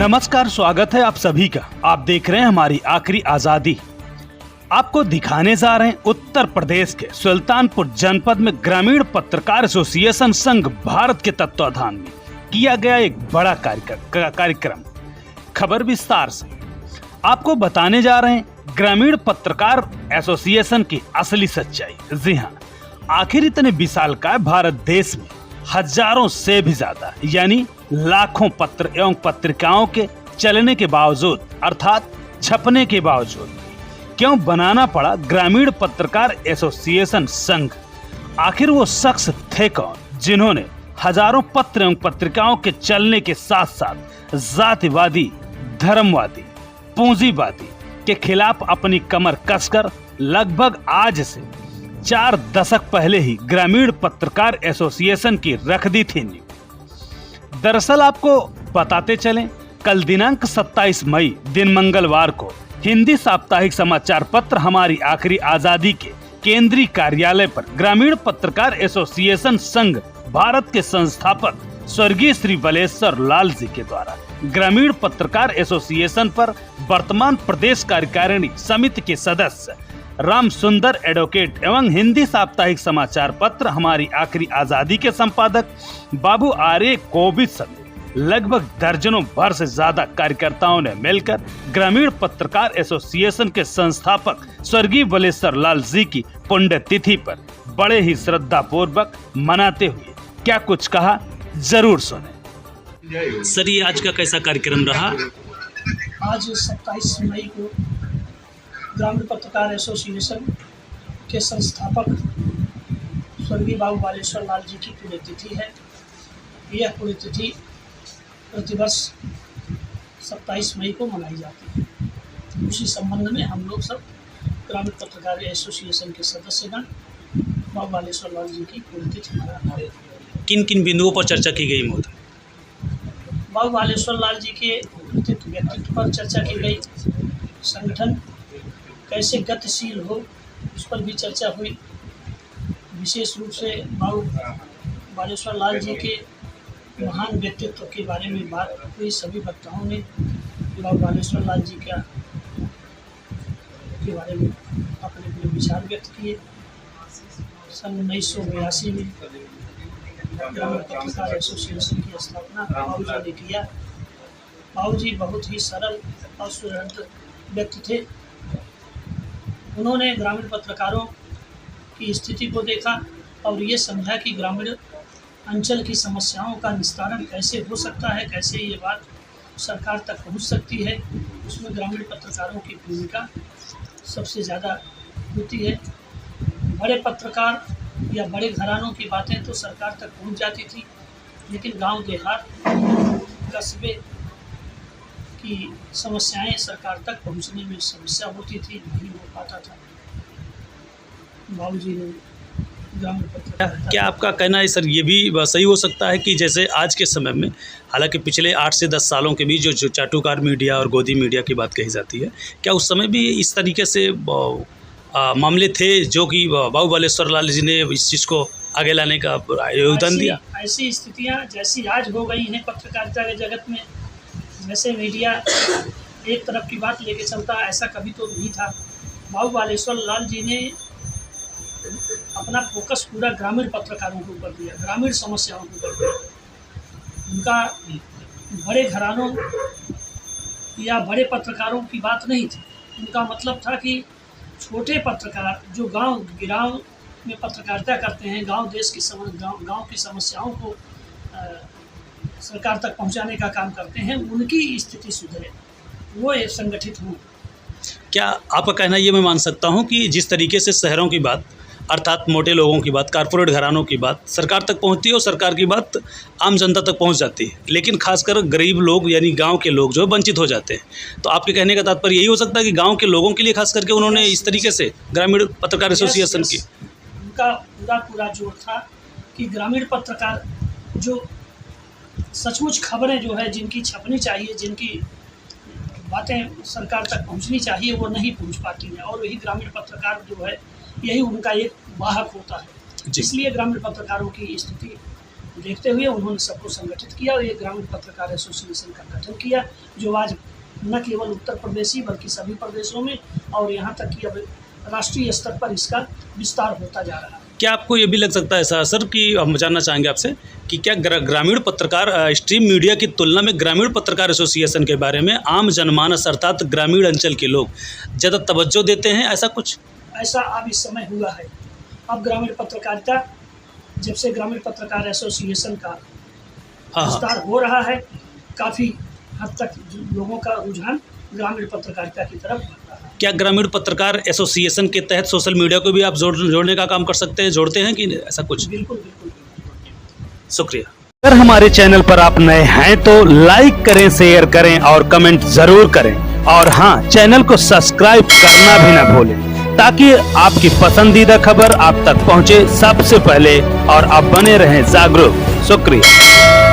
नमस्कार, स्वागत है आप सभी का। आप देख रहे हैं हमारी आखिरी आजादी। आपको दिखाने जा रहे हैं उत्तर प्रदेश के सुल्तानपुर जनपद में ग्रामीण पत्रकार एसोसिएशन संघ भारत के तत्वाधान में किया गया एक बड़ा कार्यक्रम। खबर विस्तार से आपको बताने जा रहे हैं ग्रामीण पत्रकार एसोसिएशन की असली सच्चाई। जी हाँ, आखिर इतने विशालकाय भारत देश में हजारों से भी ज्यादा यानी लाखों पत्र एवं पत्रिकाओं के चलने के बावजूद अर्थात छपने के बावजूद क्यों बनाना पड़ा ग्रामीण पत्रकार एसोसिएशन संघ? आखिर वो शख्स थे कौन जिन्होंने हजारों पत्र एवं पत्रिकाओं के चलने के साथ साथ जातिवादी, धर्मवादी, पूंजीवादी के खिलाफ अपनी कमर कसकर लगभग आज से 4 दशक पहले ही ग्रामीण पत्रकार एसोसिएशन की रख दी थी नींव। दरअसल आपको बताते चलें, कल दिनांक 27 मई दिन मंगलवार को हिंदी साप्ताहिक समाचार पत्र हमारी आखिरी आजादी के केंद्रीय कार्यालय पर ग्रामीण पत्रकार एसोसिएशन संघ भारत के संस्थापक स्वर्गीय श्री बलेश्वर लाल जी के द्वारा ग्रामीण पत्रकार एसोसिएशन पर वर्तमान प्रदेश कार्यकारिणी समिति के सदस्य राम सुंदर एडवोकेट एवं हिंदी साप्ताहिक समाचार पत्र हमारी आखिरी आजादी के संपादक बाबू आर्य कोविद समेत लगभग दर्जनों भर से ज्यादा कार्यकर्ताओं ने मिलकर ग्रामीण पत्रकार एसोसिएशन के संस्थापक स्वर्गीय बलेश्वर लाल जी की पुण्यतिथि पर बड़े ही श्रद्धा पूर्वक मनाते हुए क्या कुछ कहा, जरूर सुने। सर, ये आज का कैसा कार्यक्रम रहा? आज 27 मई को ग्रामीण पत्रकार एसोसिएशन के संस्थापक स्वर्गीय बाबू बालेश्वर लाल जी की पुण्यतिथि है। यह पुण्यतिथि प्रतिवर्ष 27 मई को मनाई जाती है। उसी संबंध में हम लोग सब ग्रामीण पत्रकार एसोसिएशन के सदस्यगण बाबू बालेश्वर लाल जी की पुण्यतिथि मना रहे हैं। किन किन बिंदुओं पर चर्चा की गई मोदी? बाबू बालेश्वर लाल जी के व्यक्तित्व पर चर्चा की गई, संगठन कैसे गतिशील हो उस पर भी चर्चा हुई। विशेष रूप से बाबू बालेश्वर लाल जी के महान व्यक्तित्व के बारे में बात हुई। सभी वक्ताओं ने बाबू बालेश्वर लाल जी के बारे में अपने अपने विचार व्यक्त किए। सन 1982 में ग्रामीण पत्रकार एसोसिएशन की स्थापना बाबू जी ने किया। बाबू जी बहुत ही सरल और सुहृद व्यक्ति थे। उन्होंने ग्रामीण पत्रकारों की स्थिति को देखा और ये समझा कि ग्रामीण अंचल की समस्याओं का निस्तारण कैसे हो सकता है, कैसे ये बात सरकार तक पहुंच सकती है। उसमें ग्रामीण पत्रकारों की भूमिका सबसे ज़्यादा होती है। बड़े पत्रकार या बड़े घरानों की बातें तो सरकार तक पहुंच जाती थी, लेकिन गांव देहात, कस्बे की समस्याएं सरकार तक पहुंचने में समस्या होती थी, नहीं हो पाता था। बाबूजी ने ग्रामीण पत्रकार। क्या आपका कहना है सर, ये भी सही हो सकता है कि जैसे आज के समय में, हालांकि पिछले 8 से 10 सालों के बीच जो चाटुकार मीडिया और गोदी मीडिया की बात कही जाती है, क्या उस समय भी इस तरीके से मामले थे जो कि बाबू बालेश्वर लाल जी ने इस चीज़ को आगे लाने का योगदान दिया? ऐसी स्थितियाँ जैसी आज हो गई हैं पत्रकारिता के जगत में, जैसे मीडिया एक तरफ की बात लेके चलता, ऐसा कभी तो नहीं था। बाबू बालेश्वर लाल जी ने अपना फोकस पूरा ग्रामीण पत्रकारों के ऊपर दिया, ग्रामीण समस्याओं के ऊपर दिया। उनका बड़े घरानों या बड़े पत्रकारों की बात नहीं थी। उनका मतलब था कि छोटे पत्रकार जो गांव में पत्रकारिता करते हैं, गांव की समस्याओं को सरकार तक पहुंचाने का काम करते हैं, उनकी स्थिति सुधरे, वो एक संगठित हों। क्या आपका कहना ये मैं मान सकता हूँ कि जिस तरीके से शहरों की बात, अर्थात मोटे लोगों की बात, कारपोरेट घरानों की बात सरकार तक पहुँचती है और सरकार की बात आम जनता तक पहुँच जाती है, लेकिन खासकर गरीब लोग यानी गांव के लोग जो है वंचित हो जाते हैं, तो आपके कहने का तात्पर्य यही हो सकता है कि गांव के लोगों के लिए खास करके उन्होंने इस तरीके से ग्रामीण पत्रकार एसोसिएशन की उनका पूरा जोर था कि ग्रामीण पत्रकार जो सचमुच खबरें जो है जिनकी छपनी चाहिए, जिनकी बातें सरकार तक पहुंचनी चाहिए, वो नहीं पहुंच पाती हैं, और वही ग्रामीण पत्रकार जो है यही उनका एक वाहक होता है। इसलिए ग्रामीण पत्रकारों की स्थिति देखते हुए उन्होंने सबको संगठित किया और एक ग्रामीण पत्रकार एसोसिएशन का गठन किया, जो आज न केवल उत्तर प्रदेश ही बल्कि सभी प्रदेशों में और यहाँ तक कि अब राष्ट्रीय स्तर पर इसका विस्तार होता जा रहा है। क्या आपको ये भी लग सकता है सर कि हम जानना चाहेंगे आपसे कि क्या ग्रामीण पत्रकार स्ट्रीम मीडिया की तुलना में ग्रामीण पत्रकार एसोसिएशन के बारे में आम जनमानस अर्थात ग्रामीण अंचल के लोग ज़्यादा तवज्जो देते हैं, ऐसा कुछ? ऐसा अब इस समय हुआ है। अब ग्रामीण पत्रकारिता, जब से ग्रामीण पत्रकार एसोसिएशन का विस्तार हो रहा है, काफ़ी हद तक लोगों का रुझान ग्रामीण पत्रकारिता की तरफ बढ़ रहा है। क्या ग्रामीण पत्रकार एसोसिएशन के तहत सोशल मीडिया को भी आप जोड़ने का काम कर सकते हैं, जोड़ते हैं कि ऐसा कुछ? बिल्कुल बिल्कुल। शुक्रिया। अगर हमारे चैनल पर आप नए हैं तो लाइक करें, शेयर करें और कमेंट जरूर करें। और हाँ, चैनल को सब्सक्राइब करना भी ना भूलें, ताकि आपकी पसंदीदा खबर आप तक पहुंचे सबसे पहले और आप बने रहें जागरूक। शुक्रिया।